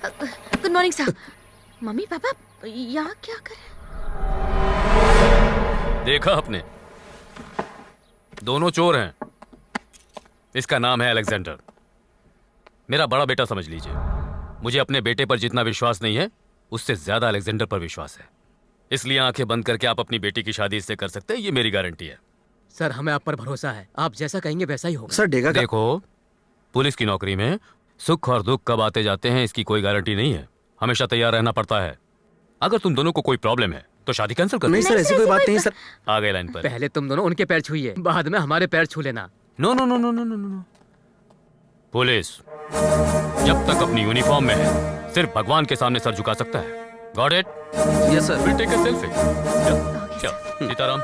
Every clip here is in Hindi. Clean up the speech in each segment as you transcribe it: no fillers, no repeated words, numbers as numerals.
Good morning sir. Mummy papa यहाँ क्या कर रहे हैं? देखा आपने, दोनों चोर हैं। इसका नाम है अलेक्जेंडर, मेरा बड़ा बेटा समझ लीजिए। मुझे अपने बेटे पर जितना विश्वास नहीं है, उससे ज्यादा अलेक्जेंडर पर विश्वास है। इसलिए आंखें बंद करके आप अपनी बेटी की शादी इससे कर सकते हैं, ये मेरी गारंटी है। सर हमें आप पर भरोसा है, आप जैसा कहेंगे वैसा ही होगा। सर डेगा का देखो, पुलिस की नौकरी में सुख और दुख कब आते जाते हैं इसकी कोई गारंटी नहीं है। हमेशा तैयार रहना पड़ता है। अगर तुम दोनों को कोई प्रॉब्लम है तो शादी कैंसिल कर दो। नहीं सर, ऐसी कोई बात नहीं सर। आ गए लाइन पर। पहले तुम दोनों उनके पैर छूइए, बाद में हमारे पैर छू लेना। No no no no no no no. Police जब तक अपनी यूनिफॉर्म में है, सिर्फ भगवान के सामने सर झुका सकता है। Got it? Yes sir. Will take a selfie. चल Sitaram.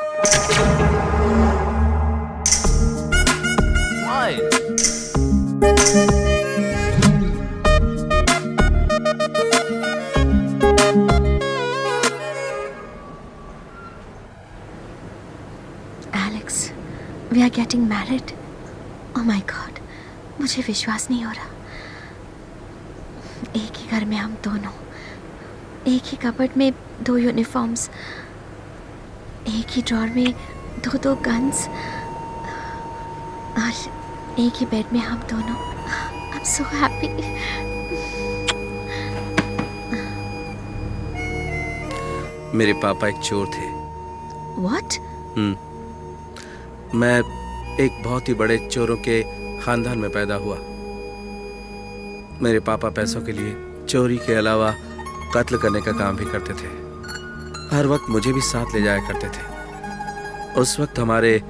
Alex, we are getting married. Oh my god, मुझे विश्वास नहीं हो रहा। एक ही घर में हम दोनों, एक ही कबर्ड में 2 यूनिफॉर्म्स, एक ही ड्रॉर में 2 गन्स, और एक ही बेड में हम दोनों। I am so happy. मेरे पापा एक चोर थे। व्हाट? मैं एक बहुत ही बड़े चोरों के खानदान में पैदा हुआ। मेरे पापा पैसों के लिए चोरी के अलावा कत्ल करने का काम भी करते थे। हर वक्त मुझे भी साथ ले जाया करते थे। उस वक्त हमारे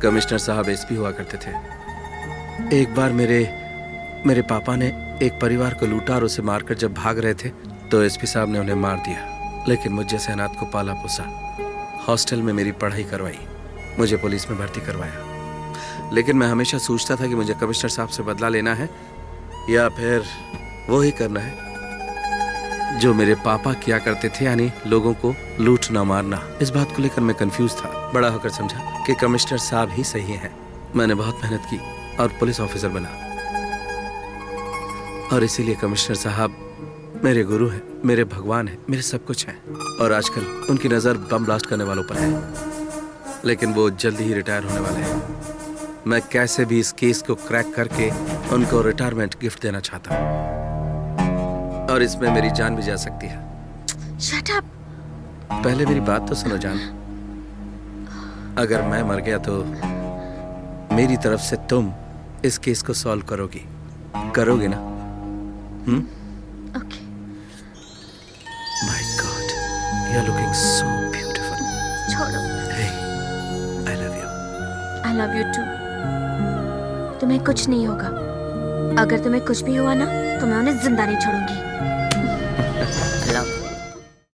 कमिश्नर साहब एसपी हुआ करते थे। एक बार मेरे पापा ने एक परिवार को लूटा और उसे मारकर जब भाग रहे थे तो एसपी साहब ने उन्हें मार दिया। लेकिन मुझ जैसे अनाथ को पाला पोसा, हॉस्टल में मेरी पढ़ाई करवाई, मुझे पुलिस में भर्ती करवाया। लेकिन मैं हमेशा सोचता था कि मुझे कमिश्नर साहब से बदला लेना है या फिर वो ही करना है जो मेरे पापा किया करते थे, यानी लोगों को लूटना मारना। इस बात को लेकर मैं कंफ्यूज था। बड़ा होकर समझा कि कमिश्नर साहब ही सही हैं। मैंने बहुत मेहनत की और पुलिस ऑफिसर बना, और इसीलिए कमिश्नर साहब मेरे गुरु हैं, मेरे भगवान हैं, मेरे सब कुछ हैं। और आजकल उनकी नज़र बम ब्लास्ट करने वालों पर है, लेकिन वो जल्दी ही रिटायर होने वाले हैं। मैं कैसे भी इस केस को क्रैक करके उनको रिटायरमेंट गिफ्ट देना चाहता हूँ, और इसमें मेरी जान भी जा सकती है। Shut up. पहले मेरी बात तो सुनो जान। अगर मैं मर गया तो मेरी तरफ से तुम इस केस को सॉल्व करोगे ना? Okay. My god, you are looking so beautiful. छोड़ो। Hey, I love you. I love you too. तुम्हें कुछ नहीं होगा। अगर तुम्हें कुछ भी हुआ ना तो मैं उन्हें जिंदा नहीं छोड़ूंगी।